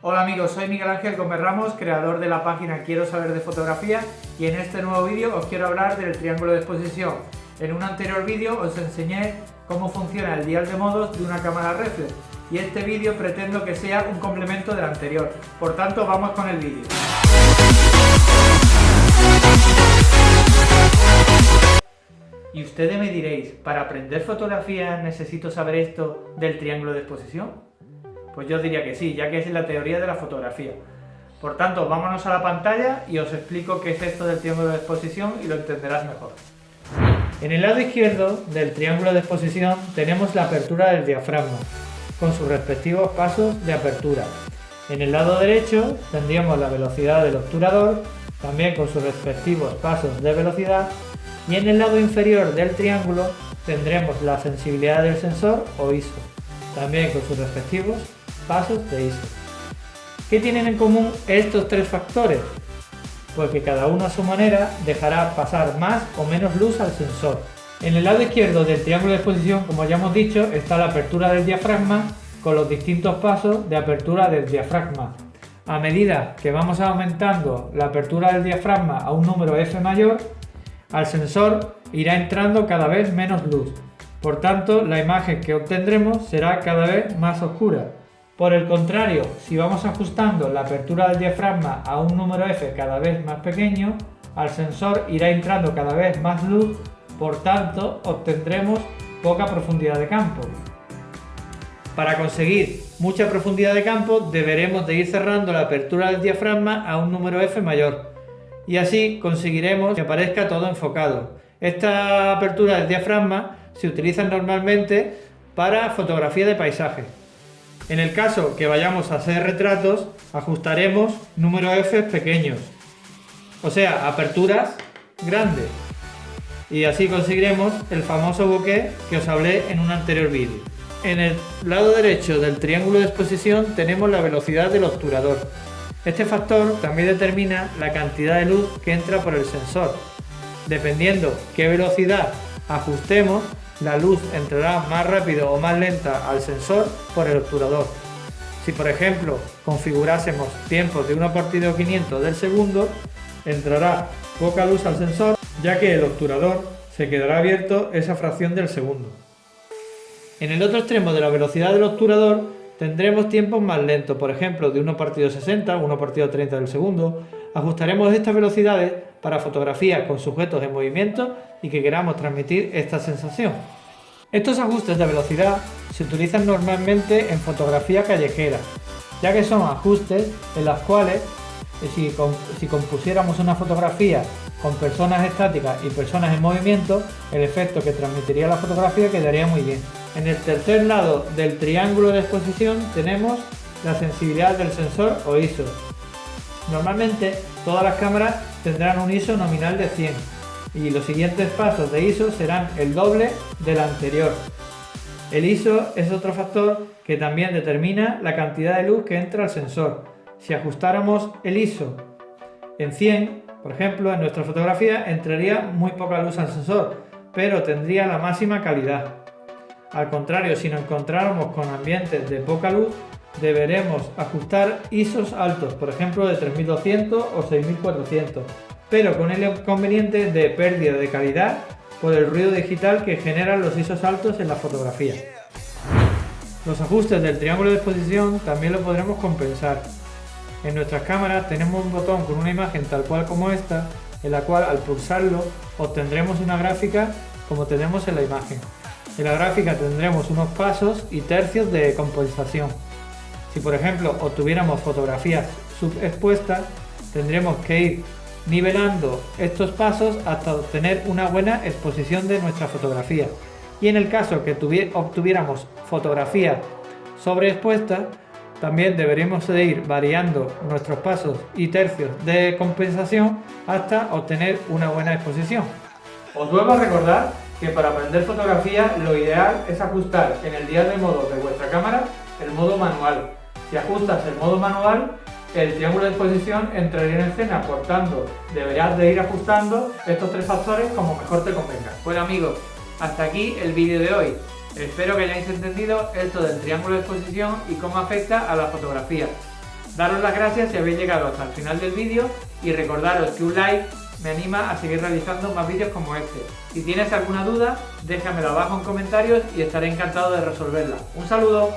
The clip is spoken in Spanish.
Hola amigos, soy Miguel Ángel Gómez Ramos, creador de la página Quiero Saber de Fotografía, y en este nuevo vídeo os quiero hablar del triángulo de exposición. En un anterior vídeo os enseñé cómo funciona el dial de modos de una cámara reflex, y este vídeo pretendo que sea un complemento del anterior. Por tanto, vamos con el vídeo. Y ustedes me diréis, ¿para aprender fotografía necesito saber esto del triángulo de exposición? Pues yo diría que sí, ya que es la teoría de la fotografía. Por tanto, vámonos a la pantalla y os explico qué es esto del triángulo de exposición y lo entenderás mejor. En el lado izquierdo del triángulo de exposición tenemos la apertura del diafragma, con sus respectivos pasos de apertura. En el lado derecho tendríamos la velocidad del obturador, también con sus respectivos pasos de velocidad, y en el lado inferior del triángulo tendremos la sensibilidad del sensor o ISO, también con sus respectivos pasos de ISO. ¿Qué tienen en común estos tres factores? Pues que cada uno a su manera dejará pasar más o menos luz al sensor. En el lado izquierdo del triángulo de exposición, como ya hemos dicho, está la apertura del diafragma con los distintos pasos de apertura del diafragma. A medida que vamos aumentando la apertura del diafragma a un número F mayor, al sensor irá entrando cada vez menos luz. Por tanto, la imagen que obtendremos será cada vez más oscura. Por el contrario, si vamos ajustando la apertura del diafragma a un número F cada vez más pequeño, al sensor irá entrando cada vez más luz, por tanto, obtendremos poca profundidad de campo. Para conseguir mucha profundidad de campo, deberemos de ir cerrando la apertura del diafragma a un número F mayor, y así conseguiremos que aparezca todo enfocado. Esta apertura del diafragma se utiliza normalmente para fotografía de paisaje. En el caso que vayamos a hacer retratos, ajustaremos número F pequeños, o sea, aperturas grandes, y así conseguiremos el famoso bokeh que os hablé en un anterior vídeo. En el lado derecho del triángulo de exposición tenemos la velocidad del obturador. Este factor también determina la cantidad de luz que entra por el sensor. Dependiendo qué velocidad ajustemos, la luz entrará más rápido o más lenta al sensor por el obturador. Si por ejemplo configurásemos tiempos de 1/500 del segundo, entrará poca luz al sensor, ya que el obturador se quedará abierto esa fracción del segundo. En el otro extremo de la velocidad del obturador tendremos tiempos más lentos, por ejemplo de 1/60, 1/30 del segundo. Ajustaremos estas velocidades para fotografías con sujetos en movimiento y que queramos transmitir esta sensación. Estos ajustes de velocidad se utilizan normalmente en fotografía callejera, ya que son ajustes en los cuales si compusiéramos una fotografía con personas estáticas y personas en movimiento, el efecto que transmitiría la fotografía quedaría muy bien. En el tercer lado del triángulo de exposición tenemos la sensibilidad del sensor o ISO. Normalmente todas las cámaras tendrán un ISO nominal de 100 y los siguientes pasos de ISO serán el doble del anterior. El ISO es otro factor que también determina la cantidad de luz que entra al sensor. Si ajustáramos el ISO en 100, por ejemplo, en nuestra fotografía entraría muy poca luz al sensor, pero tendría la máxima calidad. Al contrario, si nos encontráramos con ambientes de poca luz, deberemos ajustar ISOs altos, por ejemplo de 3200 o 6400, pero con el inconveniente de pérdida de calidad por el ruido digital que generan los ISOs altos en la fotografía. Los ajustes del triángulo de exposición también lo podremos compensar. En nuestras cámaras tenemos un botón con una imagen tal cual como esta, en la cual al pulsarlo obtendremos una gráfica como tenemos en la imagen. En la gráfica tendremos unos pasos y tercios de compensación. Si por ejemplo obtuviéramos fotografías subexpuestas, tendremos que ir nivelando estos pasos hasta obtener una buena exposición de nuestra fotografía. Y en el caso que obtuviéramos fotografías sobreexpuestas, también deberíamos de ir variando nuestros pasos y tercios de compensación hasta obtener una buena exposición. Os vuelvo a recordar que para aprender fotografía lo ideal es ajustar en el dial de modos de vuestra cámara el modo manual. Si ajustas el modo manual, el triángulo de exposición entraría en escena, por tanto deberás de ir ajustando estos tres factores como mejor te convenga. Bueno amigos, hasta aquí el vídeo de hoy. Espero que hayáis entendido esto del triángulo de exposición y cómo afecta a la fotografía. Daros las gracias si habéis llegado hasta el final del vídeo y recordaros que un like me anima a seguir realizando más vídeos como este. Si tienes alguna duda, déjamelo abajo en comentarios y estaré encantado de resolverla. ¡Un saludo!